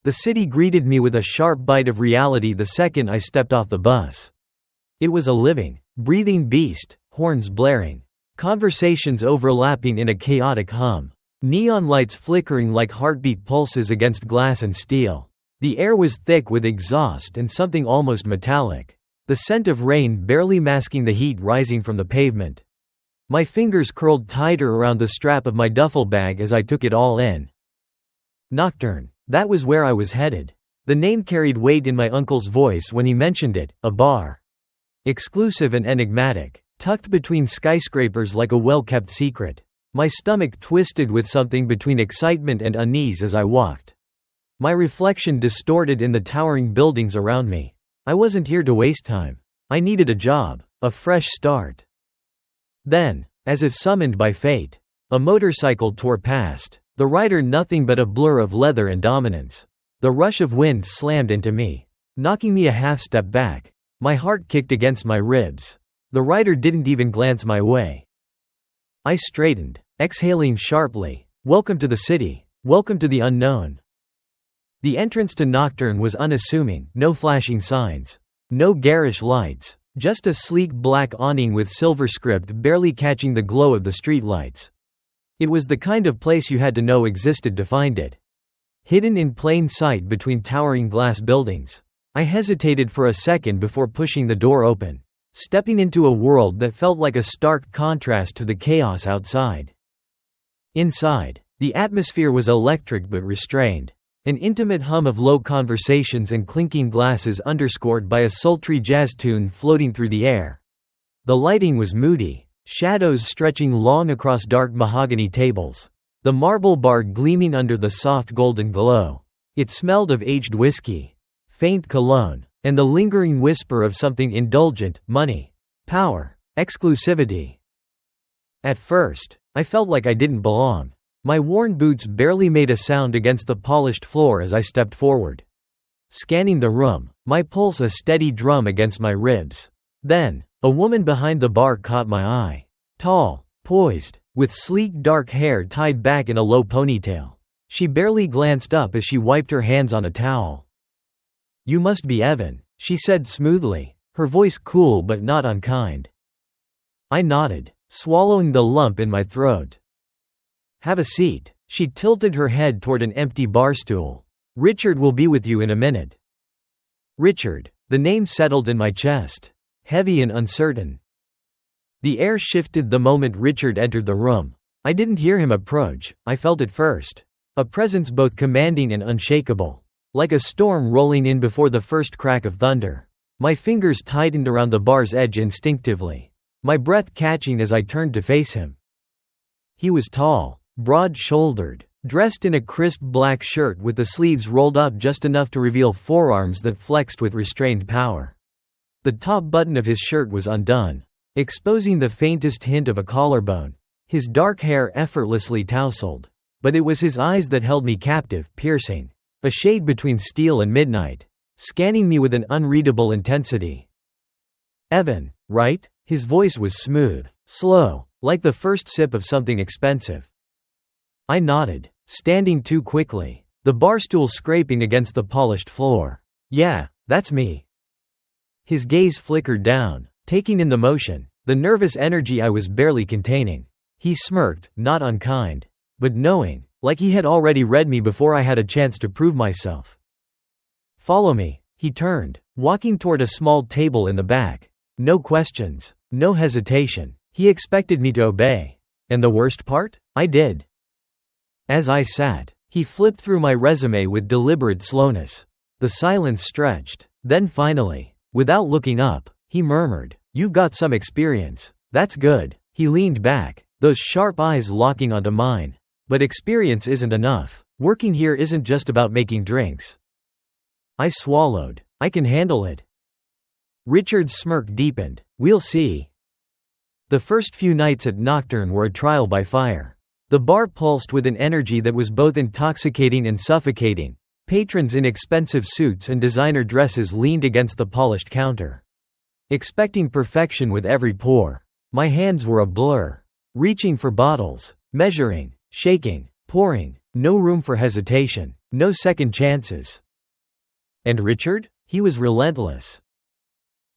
The city greeted me with a sharp bite of reality the second I stepped off the bus. It was a living, breathing beast, horns blaring, conversations overlapping in a chaotic hum, neon lights flickering like heartbeat pulses against glass and steel. The air was thick with exhaust and something almost metallic, the scent of rain barely masking the heat rising from the pavement. My fingers curled tighter around the strap of my duffel bag as I took it all in. Nocturne. That was where I was headed. The name carried weight in my uncle's voice when he mentioned it, a bar. Exclusive and enigmatic, tucked between skyscrapers like a well-kept secret. My stomach twisted with something between excitement and unease as I walked. My reflection distorted in the towering buildings around me. I wasn't here to waste time. I needed a job, a fresh start. Then, as if summoned by fate, a motorcycle tore past, the rider nothing but a blur of leather and dominance. The rush of wind slammed into me, knocking me a half-step back. My heart kicked against my ribs. The rider didn't even glance my way. I straightened, exhaling sharply. Welcome to the city. Welcome to the unknown. The entrance to Nocturne was unassuming, no flashing signs, no garish lights. Just a sleek black awning with silver script barely catching the glow of the streetlights. It was the kind of place you had to know existed to find it. Hidden in plain sight between towering glass buildings. I hesitated for a second before pushing the door open, stepping into a world that felt like a stark contrast to the chaos outside. Inside, the atmosphere was electric but restrained. An intimate hum of low conversations and clinking glasses underscored by a sultry jazz tune floating through the air. The lighting was moody, shadows stretching long across dark mahogany tables. The marble bar gleaming under the soft golden glow. It smelled of aged whiskey, faint cologne, and the lingering whisper of something indulgent: money, power, exclusivity. At first, I felt like I didn't belong. My worn boots barely made a sound against the polished floor as I stepped forward. Scanning the room, my pulse a steady drum against my ribs. Then, a woman behind the bar caught my eye. Tall, poised, with sleek dark hair tied back in a low ponytail. She barely glanced up as she wiped her hands on a towel. "You must be Evan," she said smoothly, her voice cool but not unkind. I nodded, swallowing the lump in my throat. "Have a seat." She tilted her head toward an empty bar stool. "Richard will be with you in a minute." Richard. The name settled in my chest, heavy and uncertain. The air shifted the moment Richard entered the room. I didn't hear him approach, I felt it first. A presence both commanding and unshakable. Like a storm rolling in before the first crack of thunder. My fingers tightened around the bar's edge instinctively, my breath catching as I turned to face him. He was tall, broad-shouldered, dressed in a crisp black shirt with the sleeves rolled up just enough to reveal forearms that flexed with restrained power. The top button of his shirt was undone, exposing the faintest hint of a collarbone. His dark hair effortlessly tousled. But it was his eyes that held me captive, piercing. A shade between steel and midnight. Scanning me with an unreadable intensity. "Evan, right?" His voice was smooth, slow, like the first sip of something expensive. I nodded, standing too quickly, the bar stool scraping against the polished floor. "Yeah, that's me." His gaze flickered down, taking in the motion, the nervous energy I was barely containing. He smirked, not unkind, but knowing, like he had already read me before I had a chance to prove myself. "Follow me." He turned, walking toward a small table in the back. No questions, no hesitation. He expected me to obey. And the worst part? I did. As I sat, he flipped through my resume with deliberate slowness. The silence stretched. Then finally, without looking up, he murmured, "You've got some experience. That's good." He leaned back, those sharp eyes locking onto mine. "But experience isn't enough. Working here isn't just about making drinks." I swallowed. "I can handle it." Richard's smirk deepened. "We'll see." The first few nights at Nocturne were a trial by fire. The bar pulsed with an energy that was both intoxicating and suffocating. Patrons in expensive suits and designer dresses leaned against the polished counter, expecting perfection with every pour. My hands were a blur, reaching for bottles, measuring, shaking, pouring, No room for hesitation. No second chances. And Richard? He was relentless.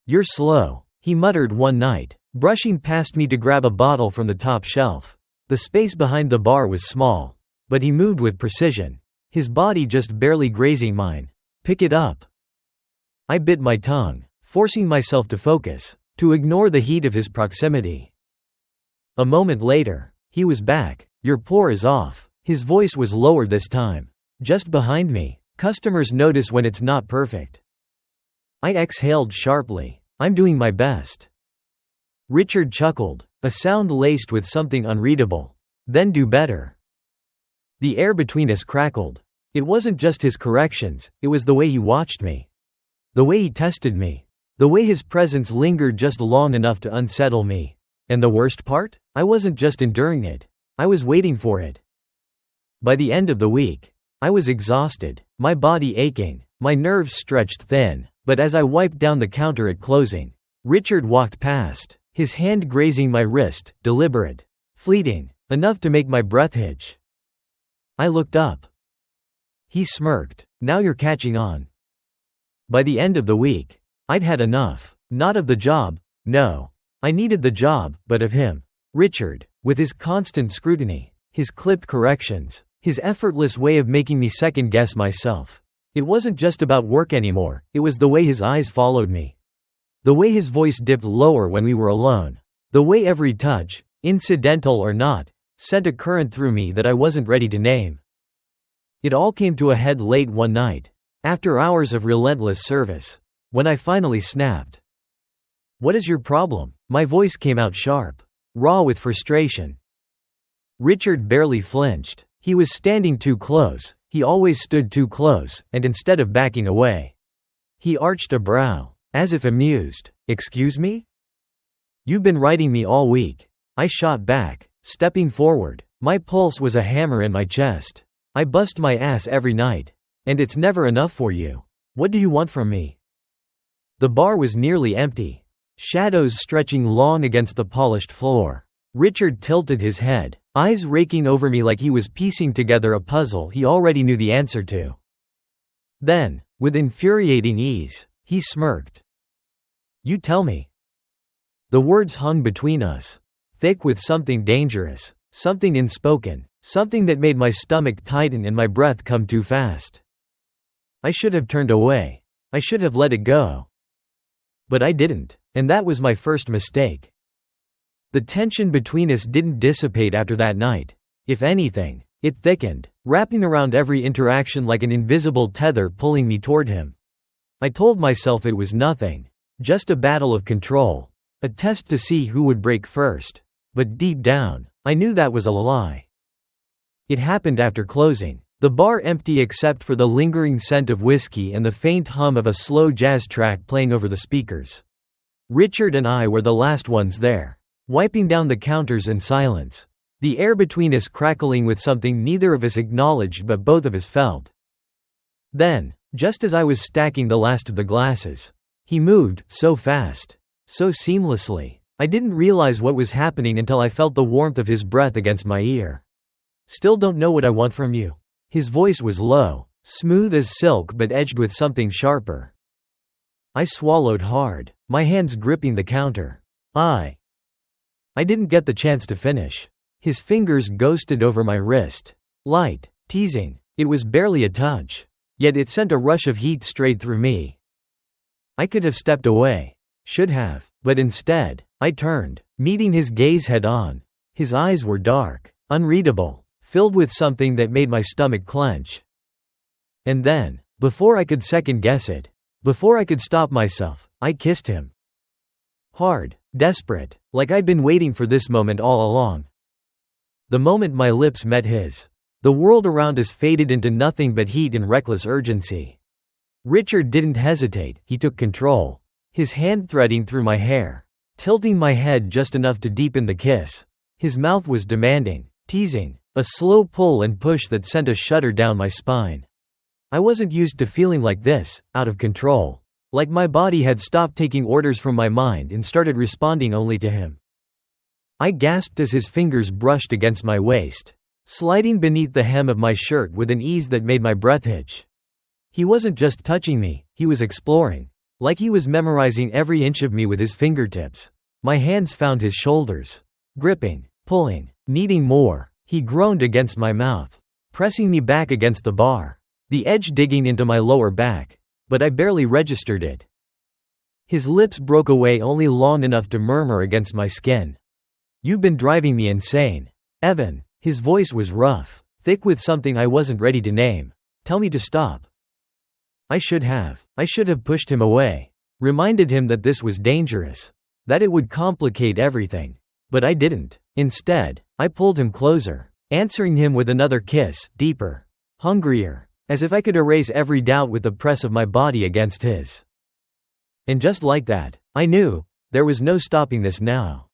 "You're slow," he muttered one night, brushing past me to grab a bottle from the top shelf. The space behind the bar was small, but he moved with precision, his body just barely grazing mine. "Pick it up." I bit my tongue, forcing myself to focus, to ignore the heat of his proximity. A moment later, he was back. "Your pour is off." His voice was lower this time. "Just behind me. Customers notice when it's not perfect." I exhaled sharply. "I'm doing my best." Richard chuckled, a sound laced with something unreadable. "Then do better." The air between us crackled. It wasn't just his corrections, it was the way he watched me. The way he tested me. The way his presence lingered just long enough to unsettle me. And the worst part? I wasn't just enduring it. I was waiting for it. By the end of the week, I was exhausted, my body aching, my nerves stretched thin, but as I wiped down the counter at closing, Richard walked past, his hand grazing my wrist, deliberate, fleeting, enough to make my breath hitch. I looked up. He smirked. "Now you're catching on." By the end of the week, I'd had enough. Not of the job, no. I needed the job, but of him. Richard, with his constant scrutiny, his clipped corrections, his effortless way of making me second-guess myself. It wasn't just about work anymore, it was the way his eyes followed me. The way his voice dipped lower when we were alone. The way every touch, incidental or not, sent a current through me that I wasn't ready to name. It all came to a head late one night, after hours of relentless service, when I finally snapped. "What is your problem?" My voice came out sharp, raw with frustration. Richard barely flinched. He was standing too close, he always stood too close, and instead of backing away, he arched a brow, as if amused. "Excuse me? You've been writing me all week." I shot back, stepping forward. My pulse was a hammer in my chest. "I bust my ass every night. And it's never enough for you. What do you want from me?" The bar was nearly empty, shadows stretching long against the polished floor. Richard tilted his head, eyes raking over me like he was piecing together a puzzle he already knew the answer to. Then, with infuriating ease, he smirked. "You tell me." The words hung between us, thick with something dangerous, something unspoken, something that made my stomach tighten and my breath come too fast. I should have turned away. I should have let it go. But I didn't, and that was my first mistake. The tension between us didn't dissipate after that night. If anything, it thickened, wrapping around every interaction like an invisible tether pulling me toward him. I told myself it was nothing, just a battle of control, a test to see who would break first. But deep down, I knew that was a lie. It happened after closing, the bar empty except for the lingering scent of whiskey and the faint hum of a slow jazz track playing over the speakers. Richard and I were the last ones there, wiping down the counters in silence, the air between us crackling with something neither of us acknowledged but both of us felt. Then, just as I was stacking the last of the glasses, he moved, so fast, so seamlessly. I didn't realize what was happening until I felt the warmth of his breath against my ear. "Still don't know what I want from you." His voice was low, smooth as silk but edged with something sharper. I swallowed hard, my hands gripping the counter. I didn't get the chance to finish. His fingers ghosted over my wrist. Light, teasing, it was barely a touch. Yet it sent a rush of heat straight through me. I could have stepped away. Should have, but instead, I turned, meeting his gaze head on. His eyes were dark, unreadable, filled with something that made my stomach clench. And then, before I could second guess it, before I could stop myself, I kissed him. Hard, desperate, like I'd been waiting for this moment all along. The moment my lips met his, the world around us faded into nothing but heat and reckless urgency. Richard didn't hesitate, he took control, his hand threading through my hair, tilting my head just enough to deepen the kiss. His mouth was demanding, teasing, a slow pull and push that sent a shudder down my spine. I wasn't used to feeling like this, out of control, like my body had stopped taking orders from my mind and started responding only to him. I gasped as his fingers brushed against my waist. sliding beneath the hem of my shirt with an ease that made my breath hitch. He wasn't just touching me, he was exploring. Like he was memorizing every inch of me with his fingertips. My hands found his shoulders. Gripping, pulling, needing more. He groaned against my mouth, pressing me back against the bar, the edge digging into my lower back. But I barely registered it. His lips broke away only long enough to murmur against my skin. "You've been driving me insane, Evan." His voice was rough, thick with something I wasn't ready to name. "Tell me to stop." I should have pushed him away, reminded him that this was dangerous, that it would complicate everything. But I didn't. Instead, I pulled him closer, answering him with another kiss, deeper, hungrier, as if I could erase every doubt with the press of my body against his. And just like that, I knew, there was no stopping this now.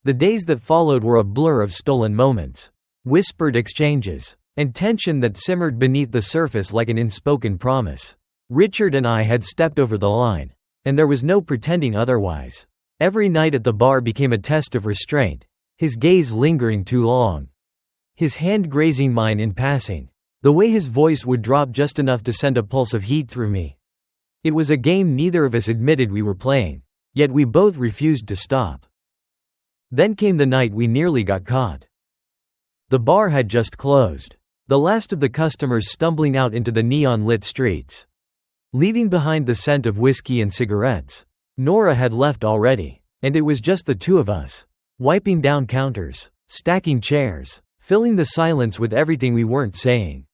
The days that followed were a blur of stolen moments, whispered exchanges, and tension that simmered beneath the surface like an unspoken promise. Richard and I had stepped over the line, and there was no pretending otherwise. Every night at the bar became a test of restraint, his gaze lingering too long, his hand grazing mine in passing, the way his voice would drop just enough to send a pulse of heat through me. It was a game neither of us admitted we were playing, yet we both refused to stop. Then came the night we nearly got caught. The bar had just closed, the last of the customers stumbling out into the neon-lit streets, leaving behind the scent of whiskey and cigarettes. Nora had left already, and it was just the two of us, wiping down counters, stacking chairs, filling the silence with everything we weren't saying.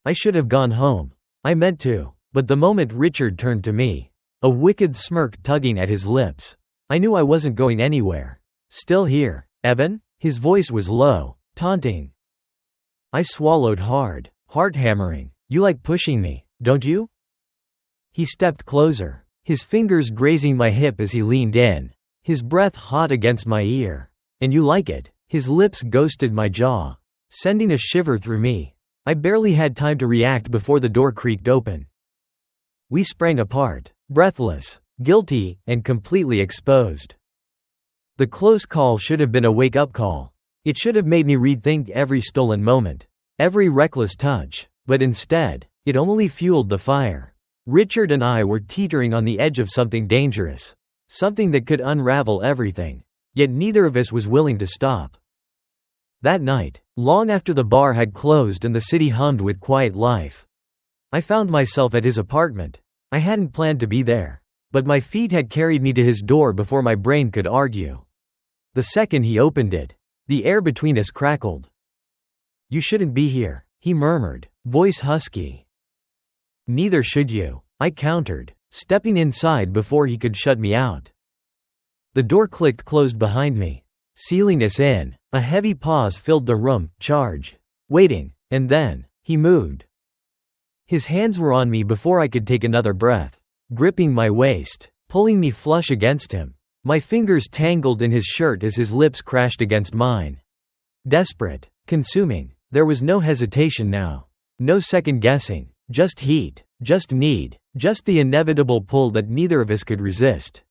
I should have gone home. I meant to, but the moment Richard turned to me, a wicked smirk tugging at his lips, I knew I wasn't going anywhere. "Still here, Evan?" His voice was low, taunting. I swallowed hard, heart hammering. "You like pushing me, don't you?" He stepped closer, his fingers grazing my hip as he leaned in, his breath hot against my ear. "And you like it?" His lips ghosted my jaw, sending a shiver through me. I barely had time to react before the door creaked open. We sprang apart, breathless, guilty, and completely exposed. The close call should have been a wake-up call. It should have made me rethink every stolen moment, every reckless touch, but instead, it only fueled the fire. Richard and I were teetering on the edge of something dangerous, something that could unravel everything, yet neither of us was willing to stop. That night, long after the bar had closed and the city hummed with quiet life, I found myself at his apartment. I hadn't planned to be there, but my feet had carried me to his door before my brain could argue. The second he opened it, the air between us crackled. "You shouldn't be here," he murmured, voice husky. "Neither should you," I countered, stepping inside before he could shut me out. The door clicked closed behind me, sealing us in. A heavy pause filled the room, charged, waiting, and then, he moved. His hands were on me before I could take another breath, gripping my waist, pulling me flush against him. My fingers tangled in his shirt as his lips crashed against mine. Desperate, consuming, there was no hesitation now. No second guessing, just heat, just need, just the inevitable pull that neither of us could resist.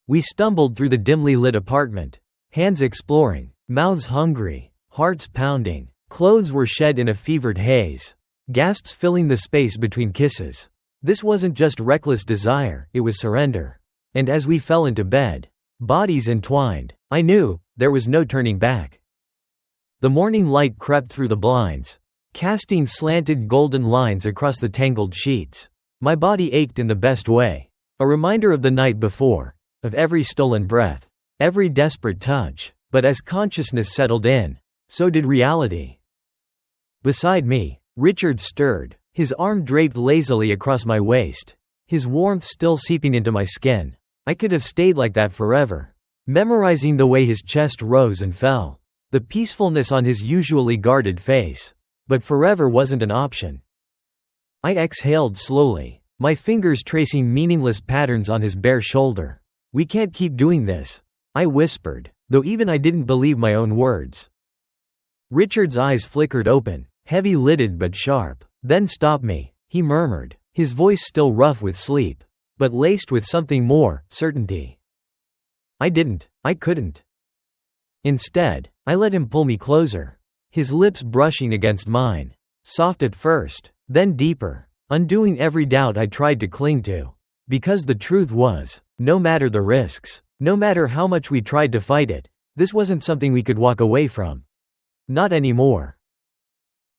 We stumbled through the dimly lit apartment, hands exploring, mouths hungry, hearts pounding. Clothes were shed in a fevered haze, gasps filling the space between kisses. This wasn't just reckless desire, it was surrender. And as we fell into bed, bodies entwined, I knew, there was no turning back. The morning light crept through the blinds, casting slanted golden lines across the tangled sheets. My body ached in the best way, a reminder of the night before, of every stolen breath, every desperate touch. But as consciousness settled in, so did reality. Beside me, Richard stirred, his arm draped lazily across my waist, his warmth still seeping into my skin. I could have stayed like that forever, memorizing the way his chest rose and fell, the peacefulness on his usually guarded face. But forever wasn't an option. I exhaled slowly, my fingers tracing meaningless patterns on his bare shoulder. "We can't keep doing this," I whispered, though even I didn't believe my own words. Richard's eyes flickered open, heavy-lidded but sharp. "Then stop me," he murmured, his voice still rough with sleep, but laced with something more, certainty. I couldn't. Instead, I let him pull me closer, his lips brushing against mine. Soft at first, then deeper, undoing every doubt I tried to cling to. Because the truth was, no matter the risks, no matter how much we tried to fight it, this wasn't something we could walk away from. Not anymore.